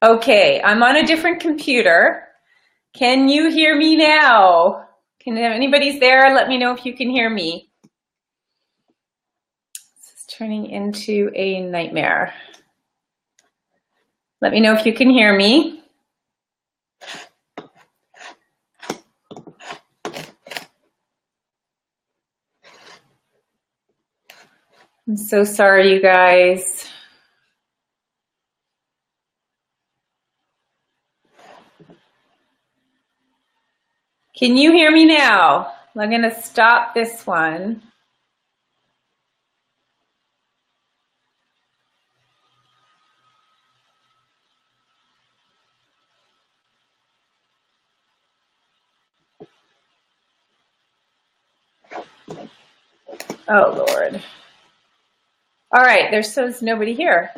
Okay, I'm on a different computer. Can you hear me now? Can anybody's there? Let me know if you can hear me. This is turning into a nightmare. Let me know if you can hear me. I'm so sorry, you guys. Can you hear me now? I'm going to stop this one. Oh, Lord. All right, there's nobody here.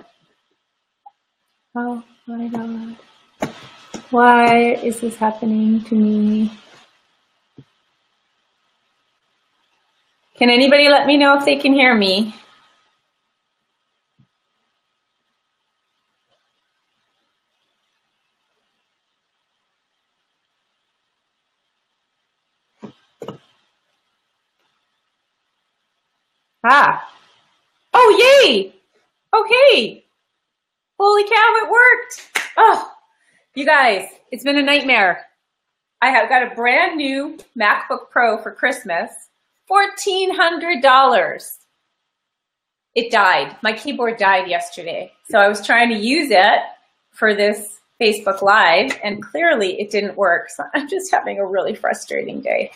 Oh, my God. Why is this happening to me? Can anybody let me know if they can hear me? Ah. Oh, yay! Okay. Holy cow, it worked. Oh, you guys, it's been a nightmare. I have got a brand new MacBook Pro for Christmas, $1,400. It died. My keyboard died yesterday. So I was trying to use it for this Facebook Live, and clearly it didn't work. So I'm just having a really frustrating day.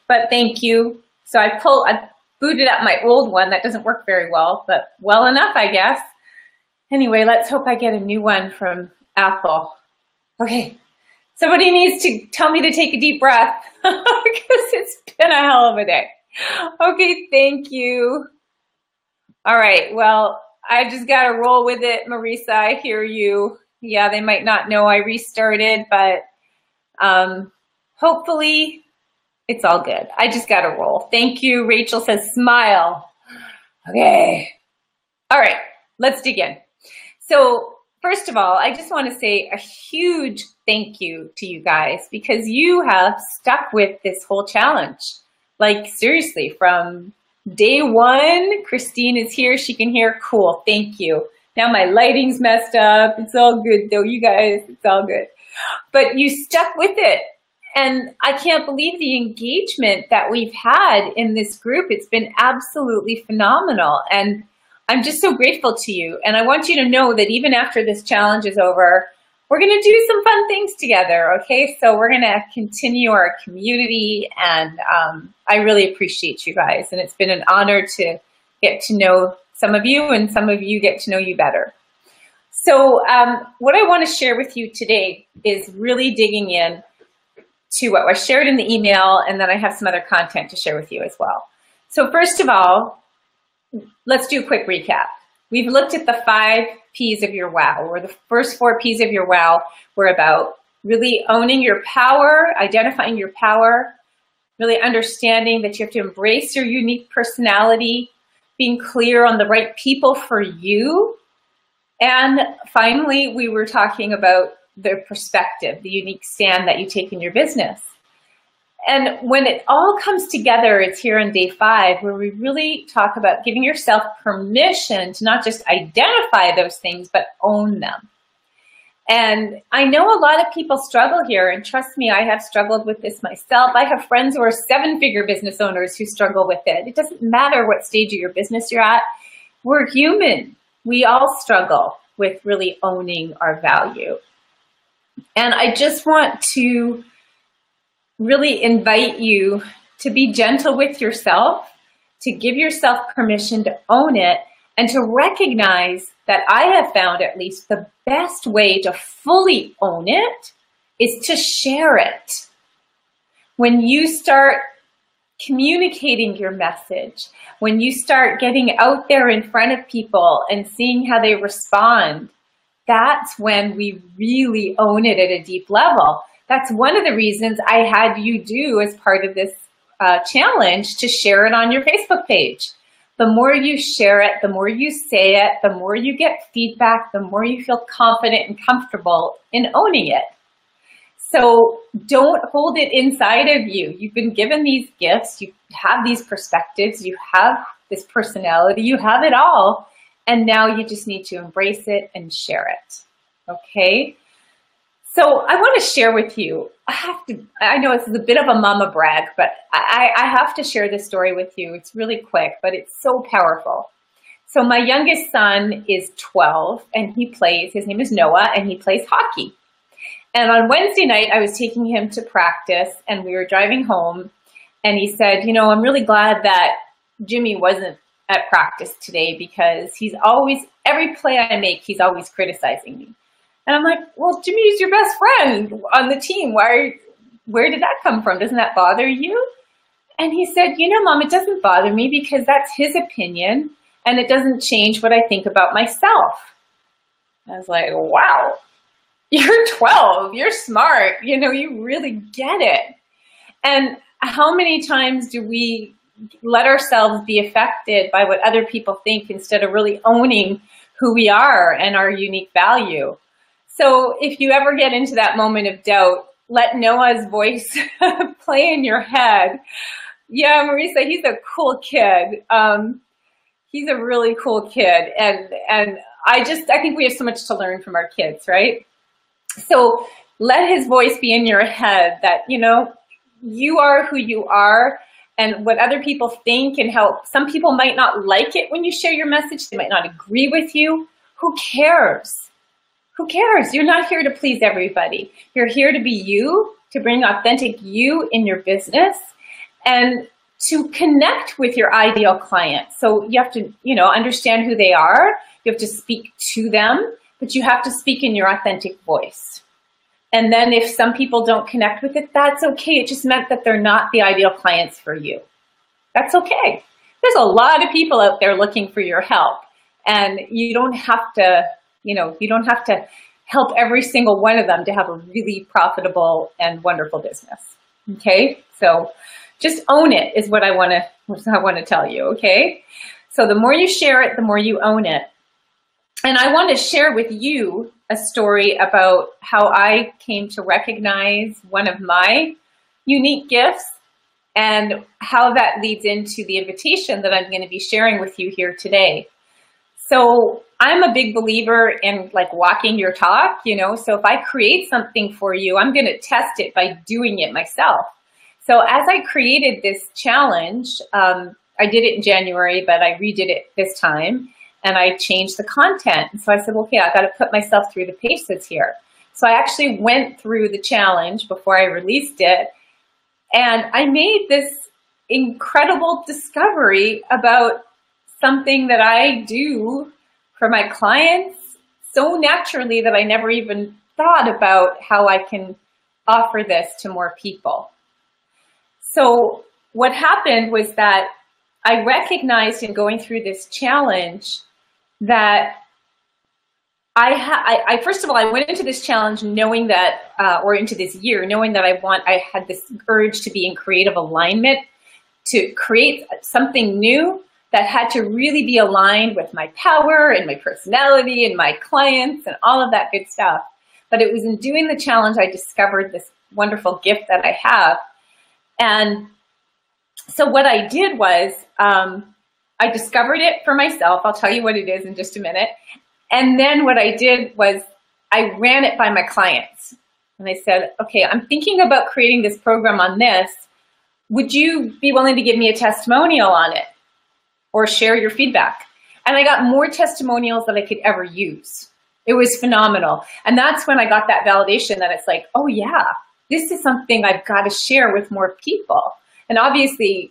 But thank you. So I booted up my old one. That doesn't work very well, but well enough, I guess. Anyway, let's hope I get a new one from Apple. Okay, somebody needs to tell me to take a deep breath because it's been a hell of a day. Okay, thank you. All right, well, I just got to roll with it, Marisa. I hear you. Yeah, they might not know I restarted, but hopefully it's all good. I just got to roll. Thank you. Rachel says, smile. Okay. All right, let's dig in. So first of all, I just want to say a huge thank you to you guys because you have stuck with this whole challenge. Like seriously, from day one, Christine is here. She can hear. Cool. Thank you. Now my lighting's messed up. It's all good though, you guys. It's all good. But you stuck with it. And I can't believe the engagement that we've had in this group. It's been absolutely phenomenal. And I'm just so grateful to you. And I want you to know that even after this challenge is over, we're going to do some fun things together, okay? So we're going to continue our community, and I really appreciate you guys. And it's been an honor to get to know some of you, and some of you get to know you better. So what I want to share with you today is really digging in to what was shared in the email, and then I have some other content to share with you as well. So first of all, let's do a quick recap. We've looked at the 5 P's of your wow, or the first 4 P's of your wow were about really owning your power, identifying your power, really understanding that you have to embrace your unique personality, being clear on the right people for you. And finally, we were talking about the perspective, the unique stand that you take in your business. And when it all comes together, it's here on day 5, where we really talk about giving yourself permission to not just identify those things, but own them. And I know a lot of people struggle here, and trust me, I have struggled with this myself. I have friends who are 7-figure business owners who struggle with it. It doesn't matter what stage of your business you're at. We're human. We all struggle with really owning our value. And I just want to really invite you to be gentle with yourself, to give yourself permission to own it, and to recognize that I have found at least the best way to fully own it is to share it. When you start communicating your message, when you start getting out there in front of people and seeing how they respond, that's when we really own it at a deep level. That's one of the reasons I had you do as part of this challenge to share it on your Facebook page. the more you share it, the more you say it, the more you get feedback, the more you feel confident and comfortable in owning it. So don't hold it inside of you. You've been given these gifts, you have these perspectives, you have this personality, you have it all, and now you just need to embrace it and share it, okay? So I want to share with you, I know this is a bit of a mama brag, but I have to share this story with you. It's really quick, but it's so powerful. So my youngest son is 12, and his name is Noah, and he plays hockey. And on Wednesday night, I was taking him to practice, and we were driving home, and he said, you know, I'm really glad that Jimmy wasn't at practice today, because every play I make, he's always criticizing me. And I'm like, well, Jimmy's your best friend on the team. Where did that come from? Doesn't that bother you? And he said, you know, Mom, it doesn't bother me because that's his opinion, and it doesn't change what I think about myself. I was like, wow. You're 12, you're smart, you know, you really get it. And how many times do we let ourselves be affected by what other people think instead of really owning who we are and our unique value? So if you ever get into that moment of doubt, let Noah's voice play in your head. Yeah, Marisa, he's a cool kid. He's a really cool kid. And I think we have so much to learn from our kids, right? So let his voice be in your head that, you know, you are who you are, and what other people think and how some people might not like it when you share your message. They might not agree with you. Who cares? Who cares? You're not here to please everybody. You're here to be you, to bring authentic you in your business, and to connect with your ideal client. So you have to, you know, understand who they are. You have to speak to them, but you have to speak in your authentic voice. And then if some people don't connect with it, that's okay. It just meant that they're not the ideal clients for you. That's okay. There's a lot of people out there looking for your help, and you don't have to, you don't have to help every single one of them to have a really profitable and wonderful business. Okay. So just own it is what I want to tell you. Okay. So the more you share it, the more you own it. And I want to share with you a story about how I came to recognize one of my unique gifts and how that leads into the invitation that I'm going to be sharing with you here today. So I'm a big believer in like walking your talk, you know, so if I create something for you, I'm going to test it by doing it myself. So as I created this challenge, I did it in January, but I redid it this time. And I changed the content. And so I said, okay, I got to put myself through the paces here. So I actually went through the challenge before I released it. And I made this incredible discovery about something that I do for my clients so naturally that I never even thought about how I can offer this to more people. So what happened was that I recognized in going through this challenge that I first of all, I went into this challenge knowing that, or into this year, knowing that I had this urge to be in creative alignment, to create something new that had to really be aligned with my power and my personality and my clients and all of that good stuff. But it was in doing the challenge, I discovered this wonderful gift that I have. And so what I did was, I discovered it for myself. I'll tell you what it is in just a minute. And then what I did was I ran it by my clients. And I said, okay, I'm thinking about creating this program on this. Would you be willing to give me a testimonial on it or share your feedback? And I got more testimonials than I could ever use. It was phenomenal. And that's when I got that validation that it's like, oh yeah, this is something I've got to share with more people. And obviously,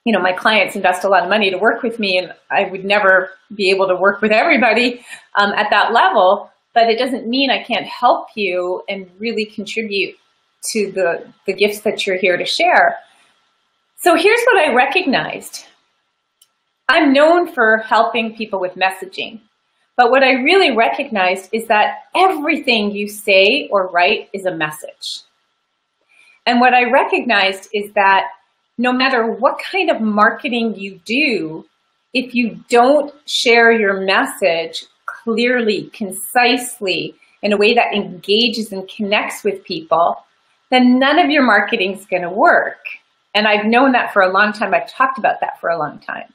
you know, my clients invest a lot of money to work with me, and I would never be able to work with everybody at that level, but it doesn't mean I can't help you and really contribute to the gifts that you're here to share. So here's what I recognized. I'm known for helping people with messaging, but what I really recognized is that everything you say or write is a message. And what I recognized is that no matter what kind of marketing you do, if you don't share your message clearly, concisely, in a way that engages and connects with people, then none of your marketing is going to work. And I've known that for a long time. I've talked about that for a long time.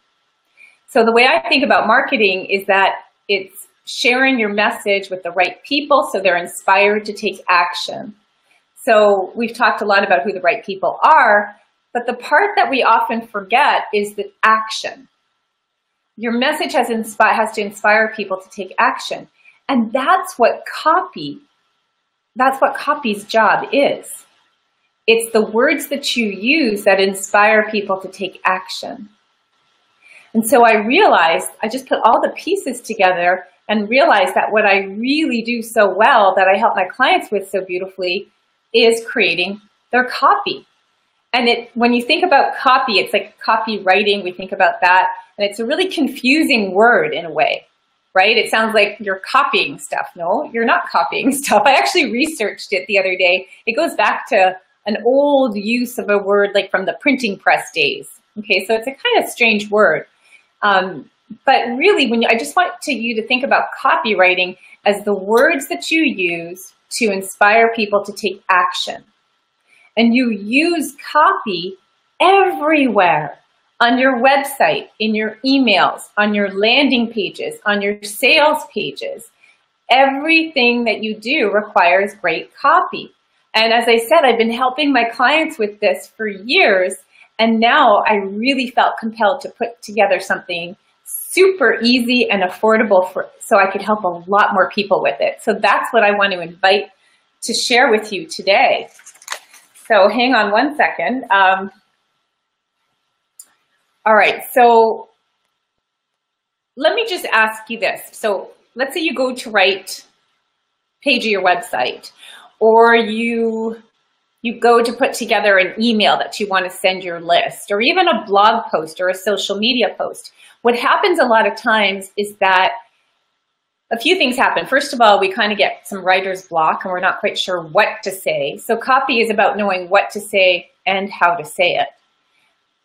So the way I think about marketing is that it's sharing your message with the right people so they're inspired to take action. So we've talked a lot about who the right people are, but the part that we often forget is the action. Your message has to inspire people to take action. And that's what copy's job is. It's the words that you use that inspire people to take action. And so I just put all the pieces together and realized that what I really do so well, that I help my clients with so beautifully, is creating their copy. And when you think about copy, it's like copywriting, we think about that, and it's a really confusing word in a way, right? It sounds like you're copying stuff. No, you're not copying stuff. I actually researched it the other day. It goes back to an old use of a word like from the printing press days. Okay, so it's a kind of strange word. But really, I just want you to think about copywriting as the words that you use to inspire people to take action. And you use copy everywhere, on your website, in your emails, on your landing pages, on your sales pages. Everything that you do requires great copy. And as I said, I've been helping my clients with this for years, and now I really felt compelled to put together something super easy and affordable so I could help a lot more people with it. So that's what I want to invite to share with you today. So hang on one second. All right, so let me just ask you this. So let's say you go to write page of your website, or you go to put together an email that you want to send your list, or even a blog post or a social media post. What happens a lot of times is that a few things happen. First of all, we kind of get some writer's block and we're not quite sure what to say. So copy is about knowing what to say and how to say it.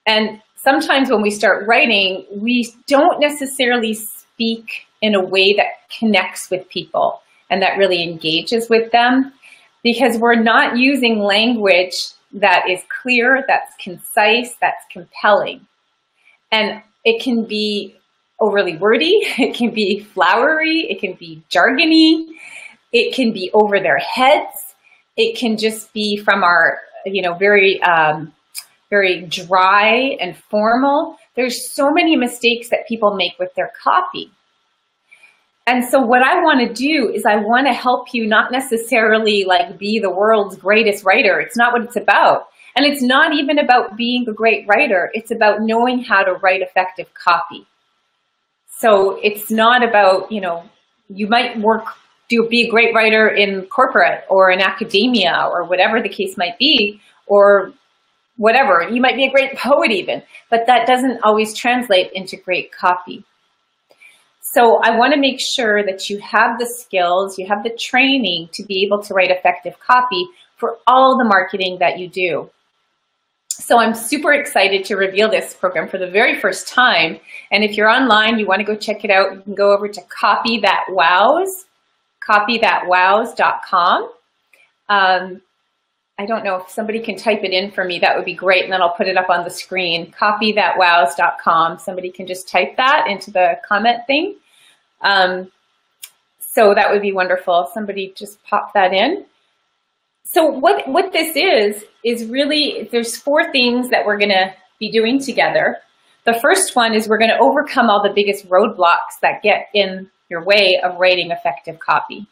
And sometimes when we start writing, we don't necessarily speak in a way that connects with people and that really engages with them, because we're not using language that is clear, that's concise, that's compelling. And it can be overly wordy, it can be flowery, it can be jargony, it can be over their heads, it can just be from our, very dry and formal. There's so many mistakes that people make with their copy. And so what I want to do is I want to help you not necessarily like be the world's greatest writer. It's not what it's about. And it's not even about being a great writer. It's about knowing how to write effective copy. So it's not about, you might be a great writer in corporate or in academia or whatever the case might be, or whatever. You might be a great poet even, but that doesn't always translate into great copy. So I want to make sure that you have the skills, you have the training to be able to write effective copy for all the marketing that you do. So I'm super excited to reveal this program for the very first time. And if you're online, you want to go check it out, you can go over to copythatwows.com. I don't know if somebody can type it in for me, that would be great. And then I'll put it up on the screen, copythatwows.com. Somebody can just type that into the comment thing. So that would be wonderful. Somebody just pop that in. So what this is really, there's 4 things that we're going to be doing together. The first one is we're going to overcome all the biggest roadblocks that get in your way of writing effective copy.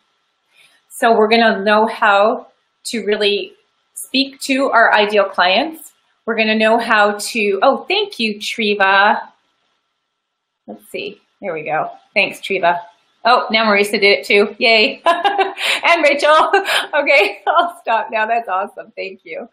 So we're going to know how to really speak to our ideal clients. We're going to know how to, oh, thank you, Treva. Let's see, there we go. Thanks, Treva. Oh, now Marisa did it too. Yay. And Rachel. Okay, I'll stop now. That's awesome. Thank you.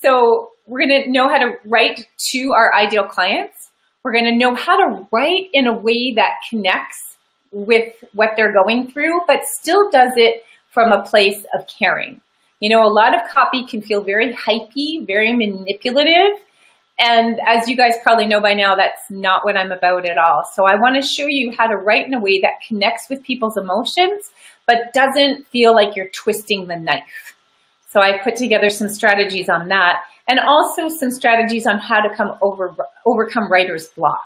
So we're going to know how to write to our ideal clients. We're going to know how to write in a way that connects with what they're going through, but still does it from a place of caring. A lot of copy can feel very hypey, very manipulative, And as you guys probably know by now, that's not what I'm about at all. So I want to show you how to write in a way that connects with people's emotions, but doesn't feel like you're twisting the knife. So I put together some strategies on that, and also some strategies on how to overcome writer's block.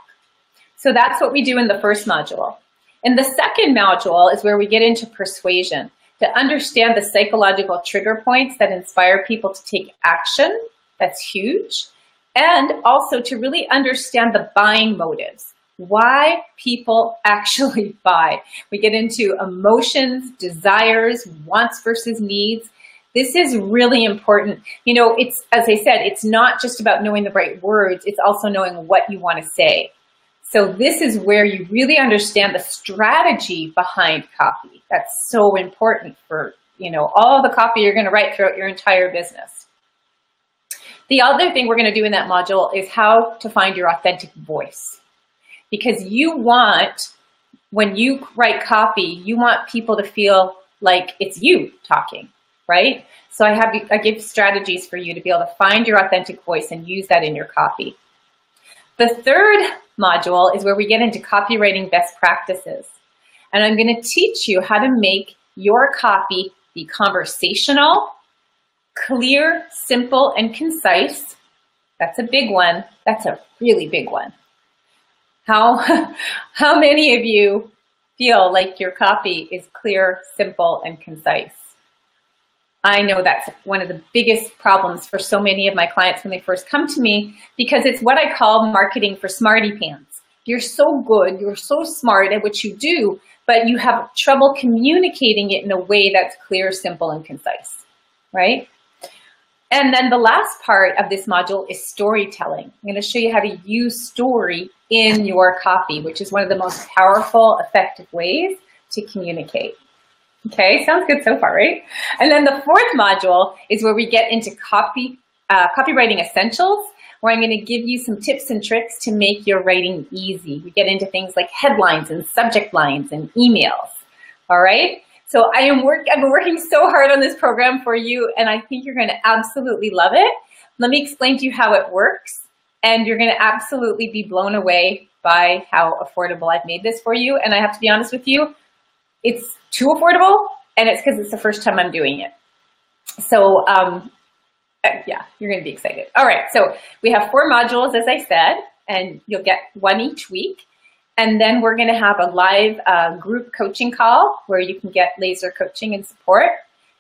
So that's what we do in the first module. In the second module is where we get into persuasion, to understand the psychological trigger points that inspire people to take action. That's huge. And also to really understand the buying motives, why people actually buy. We get into emotions, desires, wants versus needs. This is really important. You know, it's, as I said, it's not just about knowing the right words, it's also knowing what you want to say. So this is where you really understand the strategy behind copy. That's so important for, you know, all the copy you're going to write throughout your entire business. The other thing we're going to do in that module is how to find your authentic voice. Because you want, when you write copy, you want people to feel like it's you talking, right? So I give strategies for you to be able to find your authentic voice and use that in your copy. The third module is where we get into copywriting best practices. And I'm going to teach you how to make your copy be conversational, clear, simple, and concise. That's a big one. That's a really big one. How many of you feel like your copy is clear, simple, and concise? I know that's one of the biggest problems for so many of my clients when they first come to me, because it's what I call marketing for smarty pants. You're so good, you're so smart at what you do, but you have trouble communicating it in a way that's clear, simple, and concise, right? And then the last part of this module is storytelling. I'm going to show you how to use story in your copy, which is one of the most powerful, effective ways to communicate. Okay, sounds good so far, right? And then the fourth module is where we get into copywriting essentials, where I'm going to give you some tips and tricks to make your writing easy. We get into things like headlines and subject lines and emails. All right? So I've been working so hard on this program for you, and I think you're going to absolutely love it. Let me explain to you how it works, and you're going to absolutely be blown away by how affordable I've made this for you. And I have to be honest with you, it's too affordable, and it's because it's the first time I'm doing it. So yeah, you're going to be excited. All right, so we have 4 modules, as I said, and you'll get 1 each week. And then we're going to have a live group coaching call where you can get laser coaching and support.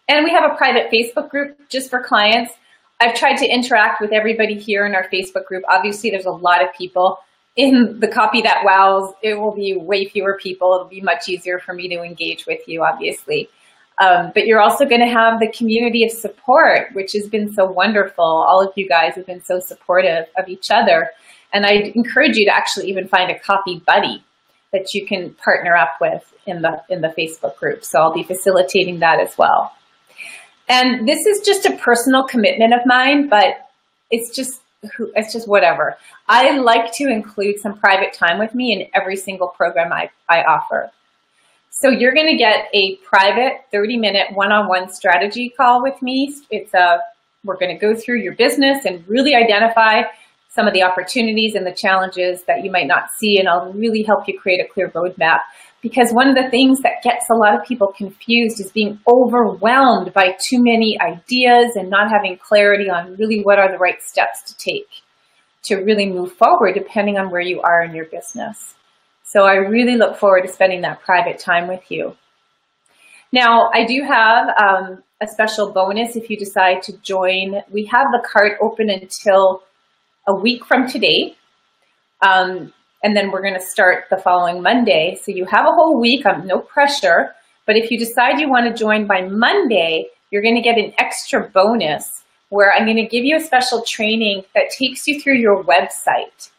And we have a private Facebook group just for clients. I've tried to interact with everybody here in our Facebook group. Obviously, there's a lot of people. In the Copy That Wows, it will be way fewer people. It'll be much easier for me to engage with you, obviously. But you're also going to have the community of support, which has been so wonderful. All of you guys have been so supportive of each other. And I encourage you to actually even find a copy buddy that you can partner up with in the Facebook group. So I'll be facilitating that as well. And this is just a personal commitment of mine, but it's just whatever. I like to include some private time with me in every single program I offer. So you're going to get a private 30-minute one-on-one strategy call with me. We're going to go through your business and really identify some of the opportunities and the challenges that you might not see, and I'll really help you create a clear roadmap. Because one of the things that gets a lot of people confused is being overwhelmed by too many ideas and not having clarity on really what are the right steps to take to really move forward depending on where you are in your business. So I really look forward to spending that private time with you. Now, I do have a special bonus if you decide to join. We have the cart open until a week from today. And then we're going to start the following Monday. So you have a whole week, no pressure. But if you decide you want to join by Monday, you're going to get an extra bonus where I'm going to give you a special training that takes you through your website.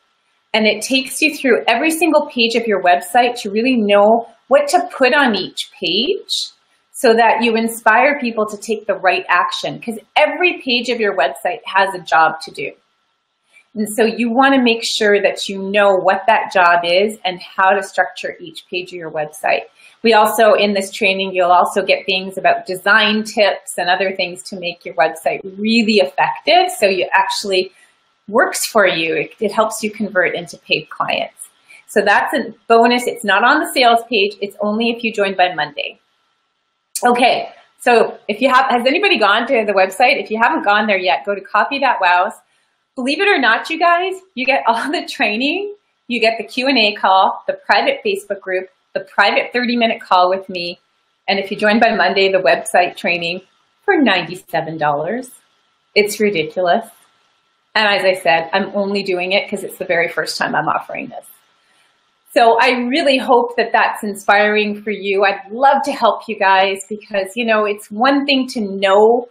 And it takes you through every single page of your website to really know what to put on each page so that you inspire people to take the right action. Because every page of your website has a job to do. And so you want to make sure that you know what that job is and how to structure each page of your website. We also, in this training, you'll also get things about design tips and other things to make your website really effective. So you actually works for you. It helps you convert into paid clients. So that's a bonus. It's not on the sales page. It's only if you join by Monday. Okay, so if you have, has anybody gone to the website? If you haven't gone there yet, go to Copy That Wows. Believe it or not, you guys, you get all the training. You get the Q&A call, the private Facebook group, the private 30-minute call with me. And if you join by Monday, the website training for $97. It's ridiculous. And as I said, I'm only doing it because it's the very first time I'm offering this. So I really hope that that's inspiring for you. I'd love to help you guys because, you know, it's one thing to know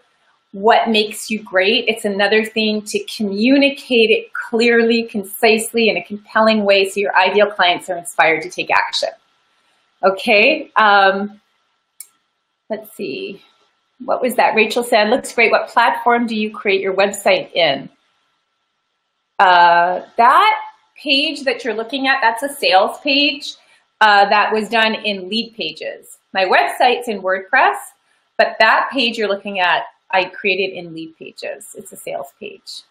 what makes you great. It's another thing to communicate it clearly, concisely, in a compelling way so your ideal clients are inspired to take action. Okay. Let's see. What was that? Rachel said, looks great. What platform do you create your website in? That page that you're looking at, that's a sales page that was done in Lead Pages. My website's in WordPress, but that page you're looking at, I created in Lead Pages. It's a sales page.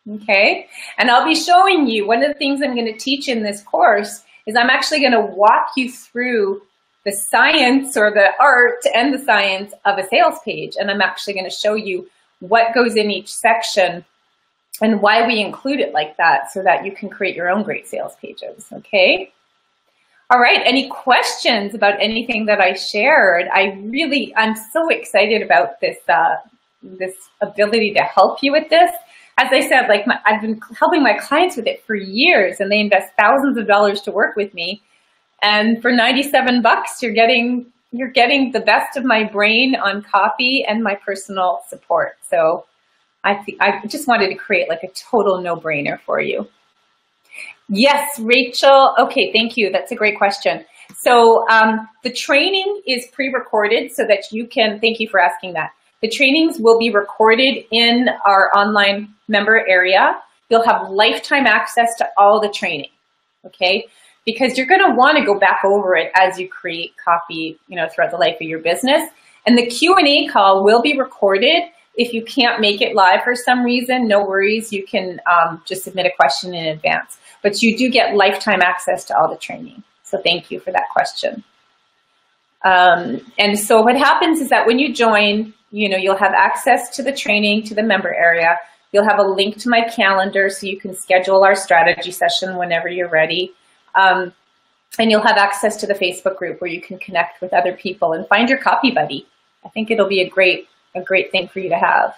Okay. And I'll be showing you, one of the things I'm going to teach in this course is I'm actually going to walk you through the science or the art and the science of a sales page. And I'm actually going to show you what goes in each section and why we include it like that so that you can create your own great sales pages. Okay. All right. Any questions about anything that I shared? I'm so excited about this, this ability to help you with this. As I said, like I've been helping my clients with it for years and they invest thousands of dollars to work with me. And for $97, you're getting the best of my brain on copy and my personal support. So I just wanted to create like a total no-brainer for you. Yes, Rachel. Okay, thank you. That's a great question. So the training is pre-recorded so that you can, thank you for asking that. The trainings will be recorded in our online member area. You'll have lifetime access to all the training, okay? Because you're gonna wanna go back over it as you create copy, you know, throughout the life of your business. And the Q&A call will be recorded. If you can't make it live for some reason, no worries. You can just submit a question in advance. But you do get lifetime access to all the training. So thank you for that question. And so what happens is that when you join, you know, you'll have access to the training, to the member area. You'll have a link to my calendar so you can schedule our strategy session whenever you're ready. And you'll have access to the Facebook group where you can connect with other people and find your copy buddy. I think it'll be a great thing for you to have.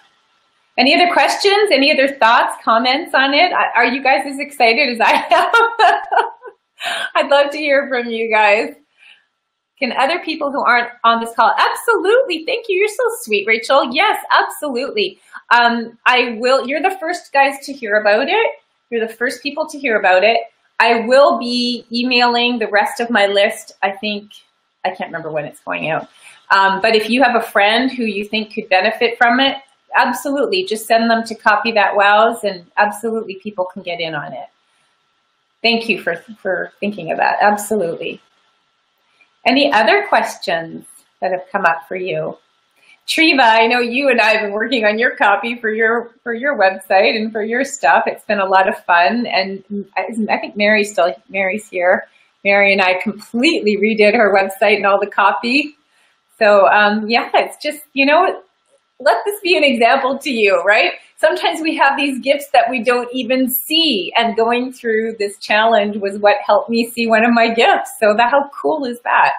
Any other questions? Any other thoughts, comments on it? Are you guys as excited as I am? I'd love to hear from you guys. Can other people who aren't on this call? Absolutely. Thank you. You're so sweet, Rachel. Yes, absolutely. I will. You're the first guys to hear about it. You're the first people to hear about it. I will be emailing the rest of my list. I can't remember when it's going out. But if you have a friend who you think could benefit from it, absolutely. Just send them to Copy That Wows and absolutely people can get in on it. Thank you for thinking of that. Absolutely. Any other questions that have come up for you? Treva, I know you and I have been working on your copy for your website and for your stuff. It's been a lot of fun. And I think Mary's here. Mary and I completely redid her website and all the copy. So yeah, it's just, you know, let this be an example to you, right? Sometimes we have these gifts that we don't even see, and going through this challenge was what helped me see one of my gifts. So how cool is that?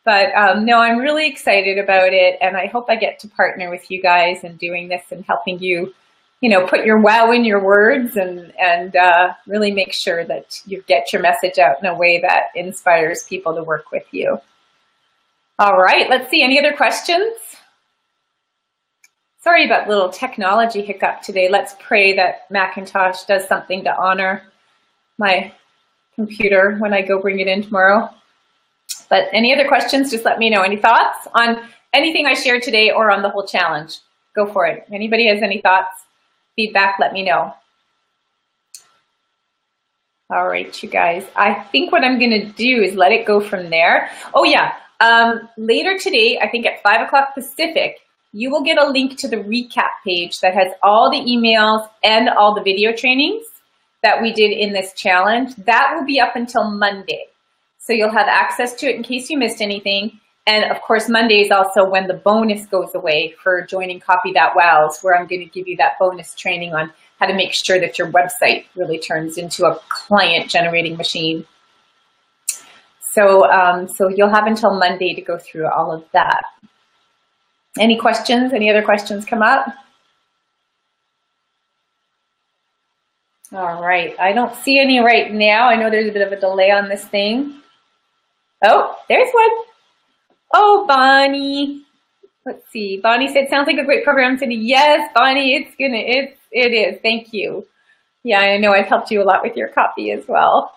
But no, I'm really excited about it, and I hope I get to partner with you guys in doing this and helping you, you know, put your wow in your words and really make sure that you get your message out in a way that inspires people to work with you. All right, let's see, any other questions? Sorry about little technology hiccup today. Let's pray that Macintosh does something to honor my computer when I go bring it in tomorrow. But any other questions, just let me know. Any thoughts on anything I shared today or on the whole challenge? Go for it. Anybody has any thoughts, feedback, let me know. All right, you guys. I think what I'm going to do is let it go from there. Oh, yeah. Later today, I think at 5 o'clock Pacific, you will get a link to the recap page that has all the emails and all the video trainings that we did in this challenge. That will be up until Monday. So you'll have access to it in case you missed anything. And of course, Monday is also when the bonus goes away for joining Copy That Wows, where I'm going to give you that bonus training on how to make sure that your website really turns into a client generating machine. So, so you'll have until Monday to go through all of that. Any questions? Any other questions come up? All right. I don't see any right now. I know there's a bit of a delay on this thing. Oh, there's one. Oh, Bonnie. Let's see. Bonnie said, sounds like a great program today. Yes, Bonnie, it is. Thank you. Yeah, I know I've helped you a lot with your copy as well.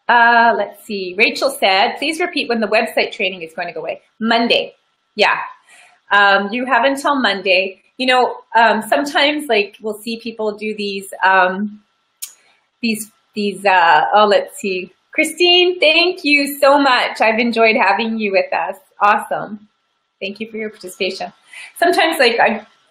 Let's see. Rachel said, please repeat when the website training is going to go away. Monday. Yeah. You have until Monday. You know, sometimes like we'll see people do these, oh, let's see. Christine, thank you so much. I've enjoyed having you with us. Awesome. Thank you for your participation. Sometimes like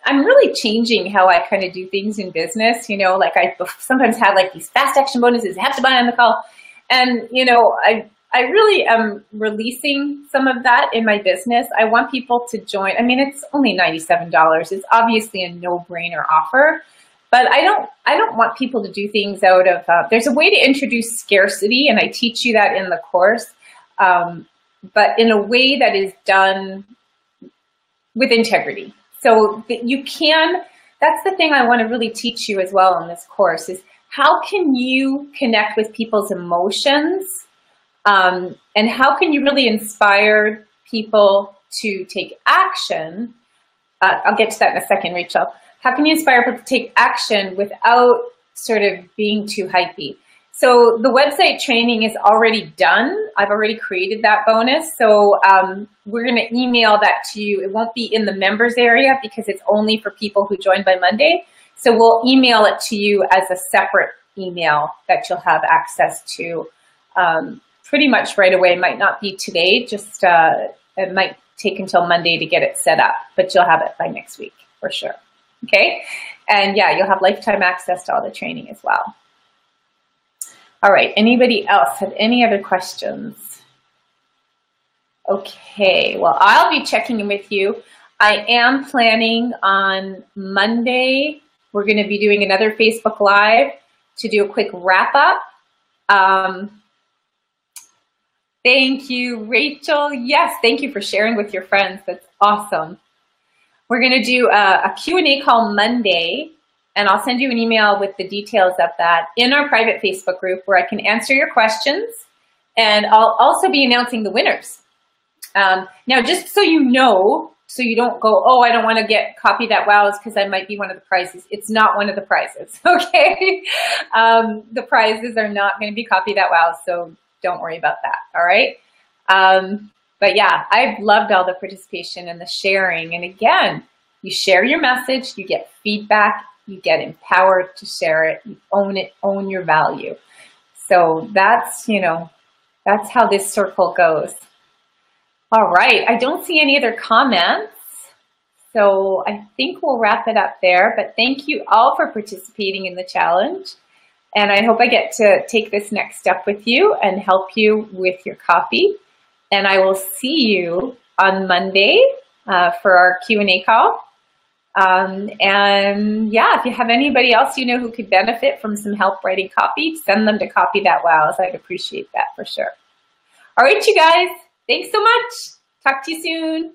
I'm really changing how I kind of do things in business. You know, like I sometimes have like these fast action bonuses, have to buy on the call. And, you know, I really am releasing some of that in my business. I want people to join. I mean, it's only $97. It's obviously a no-brainer offer, but I don't want people to do things out of, there's a way to introduce scarcity, and I teach you that in the course, but in a way that is done with integrity. So that you can, that's the thing I want to really teach you as well in this course is how can you connect with people's emotions, and how can you really inspire people to take action? I'll get to that in a second, Rachel. How can you inspire people to take action without sort of being too hypey? So the website training is already done. I've already created that bonus. So we're going to email that to you. It won't be in the members area because it's only for people who join by Monday. So we'll email it to you as a separate email that you'll have access to pretty much right away. It might not be today, just it might take until Monday to get it set up, but you'll have it by next week for sure. Okay. And yeah, you'll have lifetime access to all the training as well. All right. Anybody else have any other questions? Okay. Well, I'll be checking in with you. I am planning on Monday. We're going to be doing another Facebook Live to do a quick wrap up. Thank you, Rachel. Yes, thank you for sharing with your friends. That's awesome. We're going to do a Q&A call Monday, and I'll send you an email with the details of that in our private Facebook group where I can answer your questions, and I'll also be announcing the winners. Now, just so you know, so you don't go, oh, I don't want to get Copy That Wows because I might be one of the prizes. It's not one of the prizes, okay? The prizes are not going to be Copy That Wows, so don't worry about that, all right? But yeah, I've loved all the participation and the sharing. And again, you share your message, you get feedback, you get empowered to share it, you own your value. So that's, you know, that's how this circle goes. All right, I don't see any other comments. So I think we'll wrap it up there, but thank you all for participating in the challenge. And I hope I get to take this next step with you and help you with your copy. And I will see you on Monday for our Q&A call. And yeah, if you have anybody else you know who could benefit from some help writing copy, send them to Copy That Wows. I'd appreciate that for sure. All right, you guys, thanks so much. Talk to you soon.